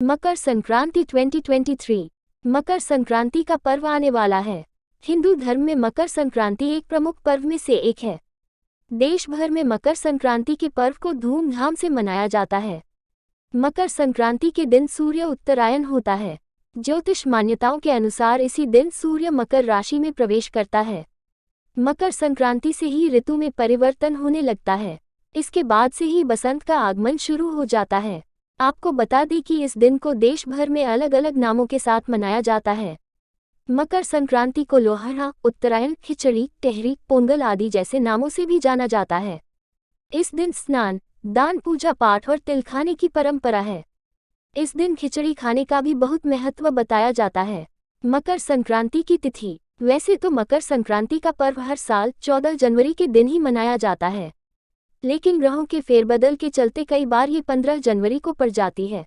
मकर संक्रांति 2023। मकर संक्रांति का पर्व आने वाला है। हिंदू धर्म में मकर संक्रांति एक प्रमुख पर्व में से एक है। देश भर में मकर संक्रांति के पर्व को धूमधाम से मनाया जाता है। मकर संक्रांति के दिन सूर्य उत्तरायण होता है। ज्योतिष मान्यताओं के अनुसार इसी दिन सूर्य मकर राशि में प्रवेश करता है। मकर संक्रांति से ही ऋतु में परिवर्तन होने लगता है। इसके बाद से ही बसंत का आगमन शुरू हो जाता है। आपको बता दें कि इस दिन को देश भर में अलग अलग नामों के साथ मनाया जाता है। मकर संक्रांति को लोहड़ा, उत्तरायण, खिचड़ी, टेहरी, पोंगल आदि जैसे नामों से भी जाना जाता है। इस दिन स्नान, दान, पूजा पाठ और तिल खाने की परंपरा है। इस दिन खिचड़ी खाने का भी बहुत महत्व बताया जाता है। मकर संक्रांति की तिथि। वैसे तो मकर संक्रांति का पर्व हर साल 14 जनवरी के दिन ही मनाया जाता है, लेकिन ग्रहों के फेरबदल के चलते कई बार ये 15 जनवरी को पड़ जाती है।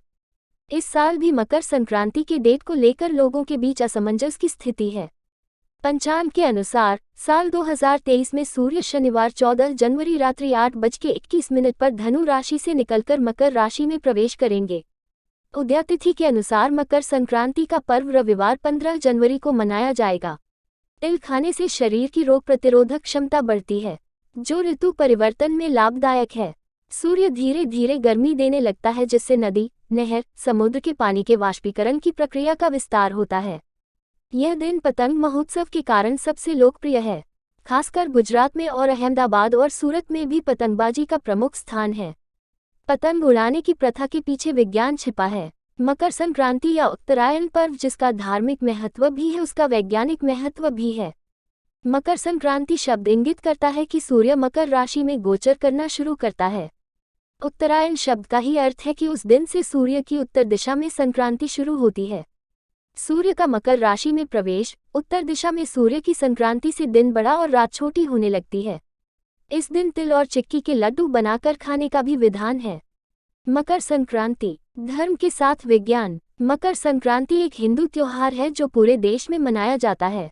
इस साल भी मकर संक्रांति के डेट को लेकर लोगों के बीच असमंजस की स्थिति है। पंचांग के अनुसार साल 2023 में सूर्य शनिवार 14 जनवरी रात्रि 8:21 पर धनु राशि से निकलकर मकर राशि में प्रवेश करेंगे। उदय तिथि के अनुसार मकर संक्रांति का पर्व रविवार 15 जनवरी को मनाया जाएगा। तिल खाने से शरीर की रोग प्रतिरोधक क्षमता बढ़ती है, जो ऋतु परिवर्तन में लाभदायक है। सूर्य धीरे धीरे गर्मी देने लगता है, जिससे नदी, नहर, समुद्र के पानी के वाष्पीकरण की प्रक्रिया का विस्तार होता है। यह दिन पतंग महोत्सव के कारण सबसे लोकप्रिय है। खासकर गुजरात में और अहमदाबाद और सूरत में भी पतंगबाजी का प्रमुख स्थान है। पतंग उड़ाने की प्रथा के पीछे विज्ञान छिपा है। मकर संक्रांति या उत्तरायण पर्व जिसका धार्मिक महत्व भी है, उसका वैज्ञानिक महत्व भी है। मकर संक्रांति शब्द इंगित करता है कि सूर्य मकर राशि में गोचर करना शुरू करता है। उत्तरायण शब्द का ही अर्थ है कि उस दिन से सूर्य की उत्तर दिशा में संक्रांति शुरू होती है। सूर्य का मकर राशि में प्रवेश, उत्तर दिशा में सूर्य की संक्रांति से दिन बड़ा और रात छोटी होने लगती है। इस दिन तिल और चिक्की के लड्डू बनाकर खाने का भी विधान है। मकर संक्रांति धर्म के साथ विज्ञान। मकर संक्रांति एक हिंदू त्योहार है जो पूरे देश में मनाया जाता है।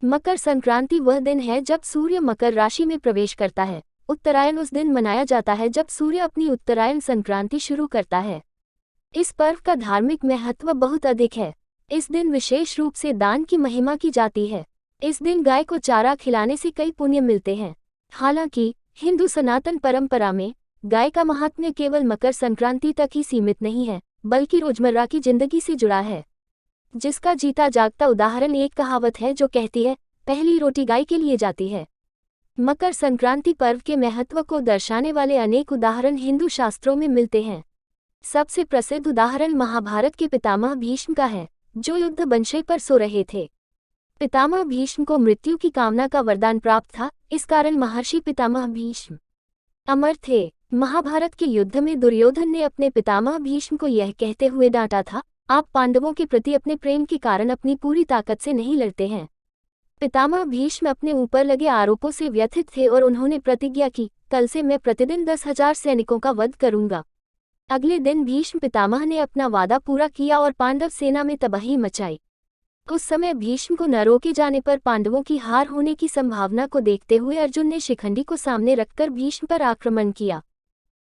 मकर संक्रांति वह दिन है जब सूर्य मकर राशि में प्रवेश करता है। उत्तरायण उस दिन मनाया जाता है जब सूर्य अपनी उत्तरायण संक्रांति शुरू करता है। इस पर्व का धार्मिक महत्व बहुत अधिक है। इस दिन विशेष रूप से दान की महिमा की जाती है। इस दिन गाय को चारा खिलाने से कई पुण्य मिलते हैं। हालांकि हिंदू सनातन परंपरा में गाय का महात्म्य केवल मकर संक्रांति तक ही सीमित नहीं है, बल्कि रोजमर्रा की जिंदगी से जुड़ा है, जिसका जीता जागता उदाहरण एक कहावत है जो कहती है, पहली रोटी गाय के लिए जाती है। मकर संक्रांति पर्व के महत्व को दर्शाने वाले अनेक उदाहरण हिंदू शास्त्रों में मिलते हैं। सबसे प्रसिद्ध उदाहरण महाभारत के पितामह भीष्म का है, जो युद्ध बंशे पर सो रहे थे। पितामह भीष्म को मृत्यु की कामना का वरदान प्राप्त था, इस कारण महर्षि पितामह भीष्म अमर थे। महाभारत के युद्ध में दुर्योधन ने अपने पितामह भीष्म को यह कहते हुए डांटा था, आप पांडवों के प्रति अपने प्रेम के कारण अपनी पूरी ताकत से नहीं लड़ते हैं। पितामह भीष्म अपने ऊपर लगे आरोपों से व्यथित थे और उन्होंने प्रतिज्ञा की, कल से मैं प्रतिदिन 10,000 सैनिकों का वध करूंगा। अगले दिन भीष्म पितामह ने अपना वादा पूरा किया और पांडव सेना में तबाही मचाई। उस समय भीष्म को न रोके जाने पर पांडवों की हार होने की संभावना को देखते हुए अर्जुन ने शिखंडी को सामने रखकर भीष्म पर आक्रमण किया।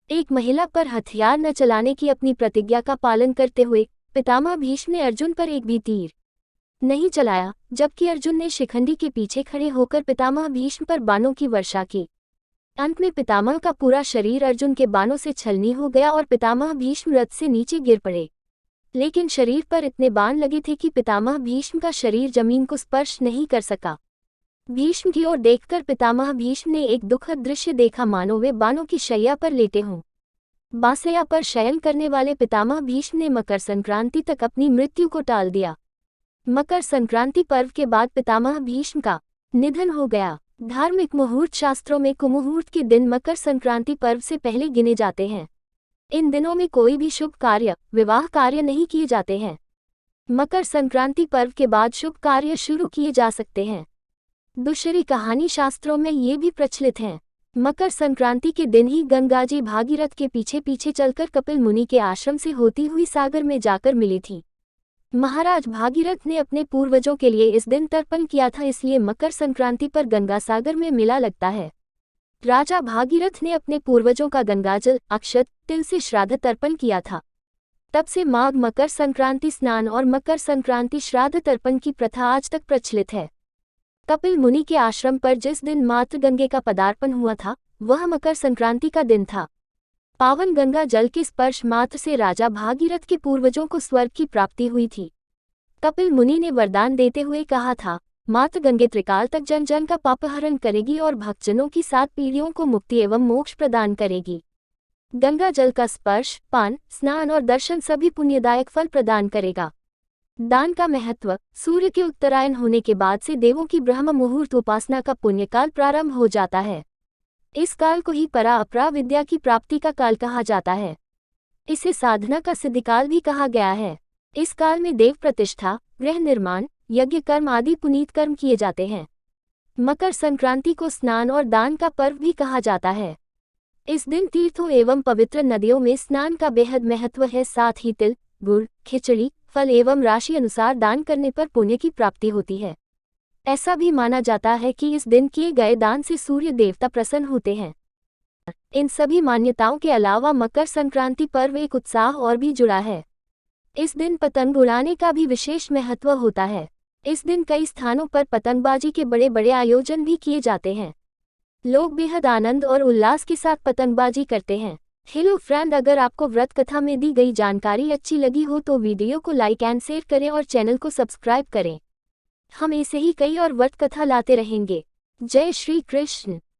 एक महिला पर हथियार न चलाने की अपनी प्रतिज्ञा का पालन करते हुए पितामह भीष्म ने अर्जुन पर एक भी तीर नहीं चलाया, जबकि अर्जुन ने शिखंडी के पीछे खड़े होकर पितामह भीष्म पर बाणों की वर्षा की। अंत में पितामह का पूरा शरीर अर्जुन के बाणों से छलनी हो गया और पितामह भीष्म रथ से नीचे गिर पड़े। लेकिन शरीर पर इतने बाण लगे थे कि पितामह भीष्म का शरीर जमीन को स्पर्श नहीं कर सका। भीष्म की ओर देखकर पितामह भीष्म ने एक दुखद दृश्य देखा, मानो वे बाणों की शैया पर लेटे हों। बासैया पर शयन करने वाले पितामह भीष्म ने मकर संक्रांति तक अपनी मृत्यु को टाल दिया। मकर संक्रांति पर्व के बाद पितामह भीष्म का निधन हो गया। धार्मिक मुहूर्त शास्त्रों में कुमुहूर्त के दिन मकर संक्रांति पर्व से पहले गिने जाते हैं। इन दिनों में कोई भी शुभ कार्य, विवाह कार्य नहीं किए जाते हैं। मकर संक्रांति पर्व के बाद शुभ कार्य शुरू किए जा सकते हैं। दूसरी कहानी शास्त्रों में ये भी प्रचलित हैं। मकर संक्रांति के दिन ही गंगा जी भागीरथ के पीछे पीछे चलकर कपिल मुनि के आश्रम से होती हुई सागर में जाकर मिली थी। महाराज भागीरथ ने अपने पूर्वजों के लिए इस दिन तर्पण किया था, इसलिए मकर संक्रांति पर गंगा सागर में मेला लगता है। राजा भागीरथ ने अपने पूर्वजों का गंगाजल, अक्षत, तिल से श्राद्ध तर्पण किया था। तब से माघ मकर संक्रांति स्नान और मकर संक्रांति श्राद्ध तर्पण की प्रथा आज तक प्रचलित है। कपिल मुनि के आश्रम पर जिस दिन मातृ गंगे का पदार्पण हुआ था, वह मकर संक्रांति का दिन था। पावन गंगा जल के स्पर्श मात्र से राजा भागीरथ के पूर्वजों को स्वर्ग की प्राप्ति हुई थी। कपिल मुनि ने वरदान देते हुए कहा था, मातृ गंगे त्रिकाल तक जन जन का पापहरण करेगी और भक्तजनों की 7 पीढ़ियों को मुक्ति एवं मोक्ष प्रदान करेगी। गंगा जल का स्पर्श, पान, स्नान और दर्शन सभी पुण्यदायक फल प्रदान करेगा। दान का महत्व। सूर्य के उत्तरायण होने के बाद से देवों की ब्रह्म मुहूर्त उपासना का पुण्यकाल प्रारंभ हो जाता है। इस काल को ही परा अपरा विद्या की प्राप्ति का काल कहा जाता है। इसे साधना का सिद्धिकाल भी कहा गया है। इस काल में देव प्रतिष्ठा, गृह निर्माण, यज्ञ कर्म आदि पुनीत कर्म किए जाते हैं। मकर संक्रांति को स्नान और दान का पर्व भी कहा जाता है। इस दिन तीर्थों एवं पवित्र नदियों में स्नान का बेहद महत्व है। साथ ही तिल, गुड़, खिचड़ी, फल एवं राशि अनुसार दान करने पर पुण्य की प्राप्ति होती है। ऐसा भी माना जाता है कि इस दिन किए गए दान से सूर्य देवता प्रसन्न होते हैं। इन सभी मान्यताओं के अलावा मकर संक्रांति पर्व एक उत्साह और भी जुड़ा है। इस दिन पतंग उड़ाने का भी विशेष महत्व होता है। इस दिन कई स्थानों पर पतंगबाजी के बड़े बड़े आयोजन भी किए जाते हैं। लोग बेहद आनंद और उल्लास के साथ पतंगबाजी करते हैं। हेलो फ्रेंड, अगर आपको व्रत कथा में दी गई जानकारी अच्छी लगी हो तो वीडियो को लाइक एंड शेयर करें और चैनल को सब्सक्राइब करें। हम ऐसे ही कई और व्रत कथा लाते रहेंगे। जय श्री कृष्ण।